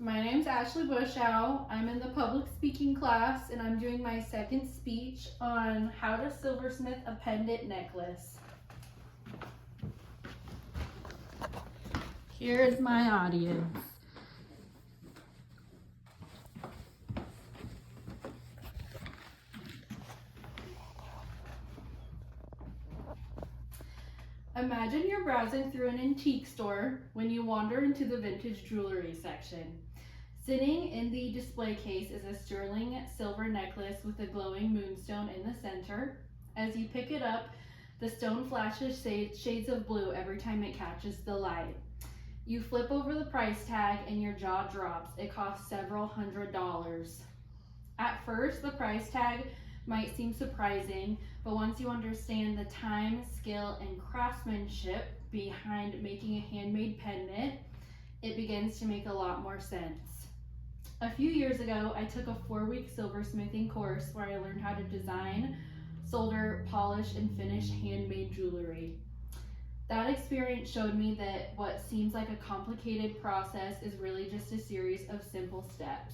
My name's Ashley Bushow. I'm in the public speaking class and I'm doing my second speech on how to silversmith a pendant necklace. Here is my audience. Imagine you're browsing through an antique store when you wander into the vintage jewelry section. Sitting in the display case is a sterling silver necklace with a glowing moonstone in the center. As you pick it up, the stone flashes shades of blue every time it catches the light. You flip over the price tag and your jaw drops. It costs several $100s. At first, the price tag might seem surprising, but once you understand the time, skill, and craftsmanship behind making a handmade pendant, it begins to make a lot more sense. A few years ago, I took a 4-week silversmithing course where I learned how to design, solder, polish, and finish handmade jewelry. That experience showed me that what seems like a complicated process is really just a series of simple steps.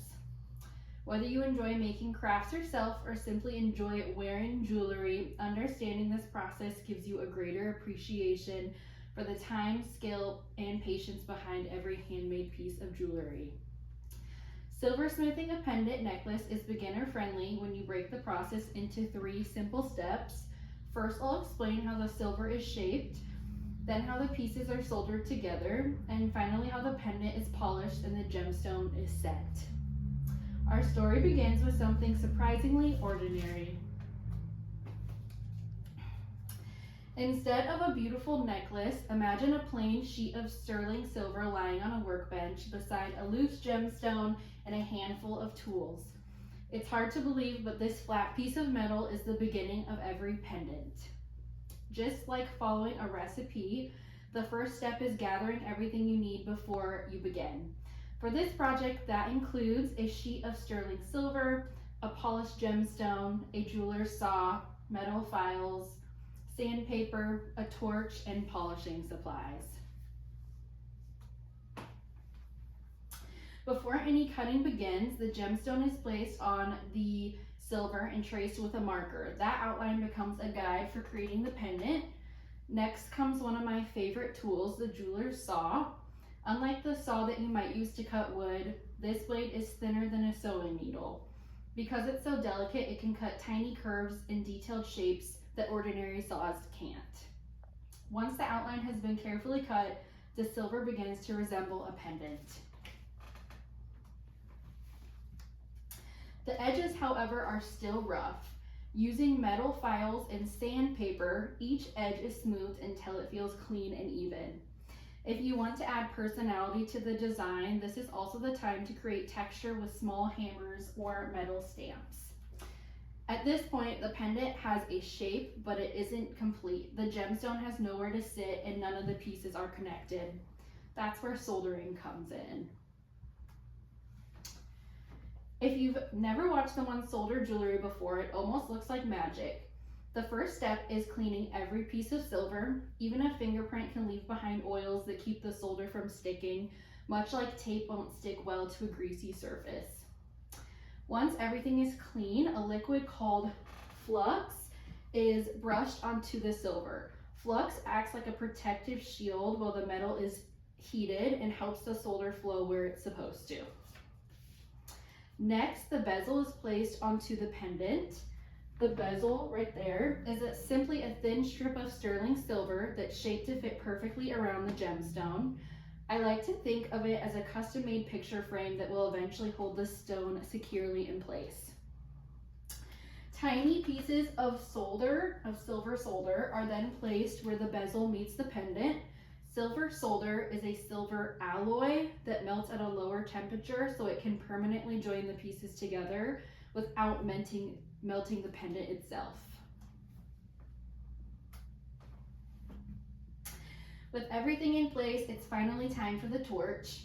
Whether you enjoy making crafts yourself or simply enjoy wearing jewelry, understanding this process gives you a greater appreciation for the time, skill, and patience behind every handmade piece of jewelry. Silversmithing a pendant necklace is beginner friendly when you break the process into 3 simple steps. First, I'll explain how the silver is shaped, then how the pieces are soldered together, and finally how the pendant is polished and the gemstone is set. Our story begins with something surprisingly ordinary. Instead of a beautiful necklace, imagine a plain sheet of sterling silver lying on a workbench beside a loose gemstone and a handful of tools. It's hard to believe, but this flat piece of metal is the beginning of every pendant. Just like following a recipe, the first step is gathering everything you need before you begin. For this project, that includes a sheet of sterling silver, a polished gemstone, a jeweler's saw, metal files, sandpaper, a torch, and polishing supplies. Before any cutting begins, the gemstone is placed on the silver and traced with a marker. That outline becomes a guide for creating the pendant. Next comes one of my favorite tools, the jeweler's saw. Unlike the saw that you might use to cut wood, this blade is thinner than a sewing needle. Because it's so delicate, it can cut tiny curves and detailed shapes that ordinary saws can't. Once the outline has been carefully cut, the silver begins to resemble a pendant. The edges, however, are still rough. Using metal files and sandpaper, each edge is smoothed until it feels clean and even. If you want to add personality to the design, this is also the time to create texture with small hammers or metal stamps. At this point, the pendant has a shape, but it isn't complete. The gemstone has nowhere to sit and none of the pieces are connected. That's where soldering comes in. If you've never watched someone solder jewelry before, it almost looks like magic. The first step is cleaning every piece of silver. Even a fingerprint can leave behind oils that keep the solder from sticking, much like tape won't stick well to a greasy surface. Once everything is clean, a liquid called flux is brushed onto the silver. Flux acts like a protective shield while the metal is heated and helps the solder flow where it's supposed to. Next, the bezel is placed onto the pendant. The bezel right there is simply a thin strip of sterling silver that's shaped to fit perfectly around the gemstone. I like to think of it as a custom-made picture frame that will eventually hold the stone securely in place. Tiny pieces of silver solder, are then placed where the bezel meets the pendant. Silver solder is a silver alloy that melts at a lower temperature so it can permanently join the pieces together without melting the pendant itself. With everything in place, it's finally time for the torch.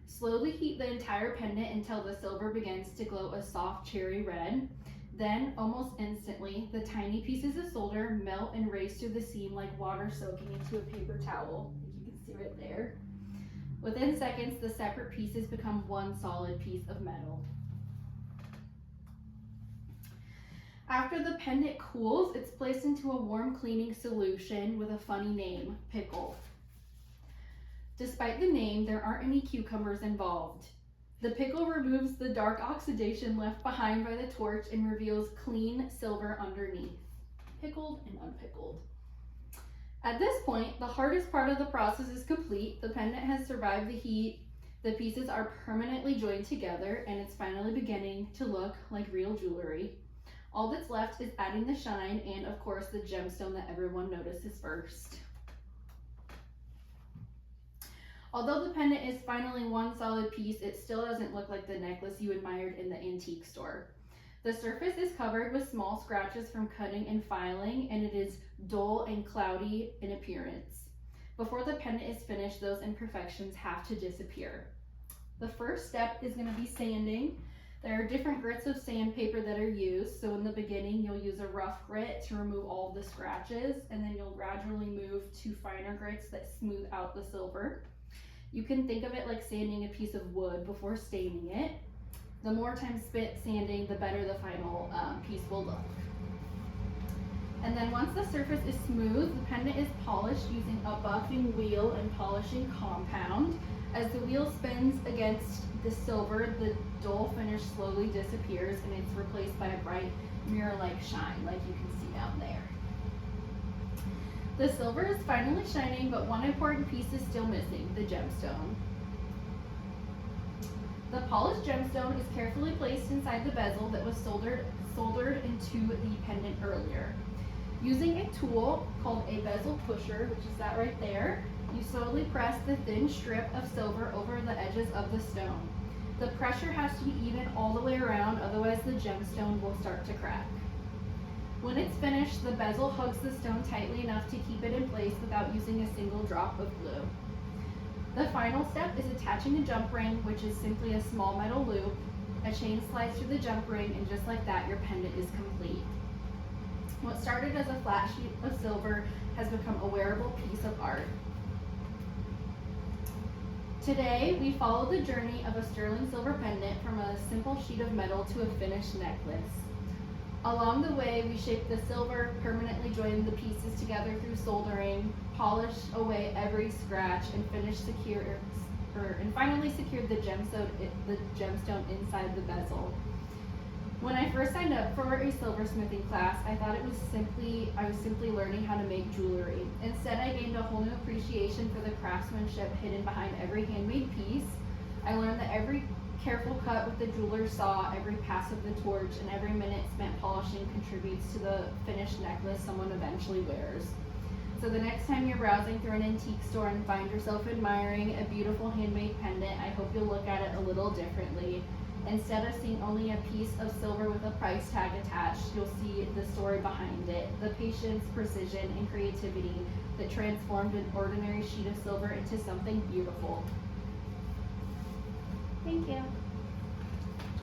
Slowly heat the entire pendant until the silver begins to glow a soft cherry red. Then, almost instantly, the tiny pieces of solder melt and race through the seam like water soaking into a paper towel. You can see right there. Within seconds, the separate pieces become one solid piece of metal. After the pendant cools, it's placed into a warm cleaning solution with a funny name, pickle. Despite the name, there aren't any cucumbers involved. The pickle removes the dark oxidation left behind by the torch and reveals clean silver underneath, pickled and unpickled. At this point, the hardest part of the process is complete. The pendant has survived the heat, the pieces are permanently joined together, and it's finally beginning to look like real jewelry. All that's left is adding the shine and, of course, the gemstone that everyone notices first. Although the pendant is finally one solid piece, it still doesn't look like the necklace you admired in the antique store. The surface is covered with small scratches from cutting and filing, and it is dull and cloudy in appearance. Before the pendant is finished, those imperfections have to disappear. The first step is going to be sanding. There are different grits of sandpaper that are used, so in the beginning you'll use a rough grit to remove all the scratches, and then you'll gradually move to finer grits that smooth out the silver. You can think of it like sanding a piece of wood before staining it. The more time spent sanding, the better the final piece will look. And then once the surface is smooth, the pendant is polished using a buffing wheel and polishing compound. As the wheel spins against the silver, the dull finish slowly disappears and it's replaced by a bright mirror-like shine, like you can see down there. The silver is finally shining, but one important piece is still missing, the gemstone. The polished gemstone is carefully placed inside the bezel that was soldered into the pendant earlier. Using a tool called a bezel pusher, which is that right there, you slowly press the thin strip of silver over the edges of the stone. The pressure has to be even all the way around, otherwise the gemstone will start to crack. When it's finished, the bezel hugs the stone tightly enough to keep it in place without using a single drop of glue. The final step is attaching a jump ring, which is simply a small metal loop. A chain slides through the jump ring, and just like that, your pendant is complete. What started as a flat sheet of silver has become a wearable piece of art. Today, we follow the journey of a sterling silver pendant from a simple sheet of metal to a finished necklace. Along the way, we shape the silver, permanently join the pieces together through soldering, polish away every scratch, and finally secured the gemstone inside the bezel. When I first signed up for a silversmithing class, I thought I was simply learning how to make jewelry. Instead, I gained a whole new appreciation for the craftsmanship hidden behind every handmade piece. I learned that every careful cut with the jeweler's saw, every pass of the torch, and every minute spent polishing contributes to the finished necklace someone eventually wears. So the next time you're browsing through an antique store and find yourself admiring a beautiful handmade pendant, I hope you'll look at it a little differently. Instead of seeing only a piece of silver with a price tag attached, you'll see the story behind it, the patience, precision, and creativity that transformed an ordinary sheet of silver into something beautiful. Thank you.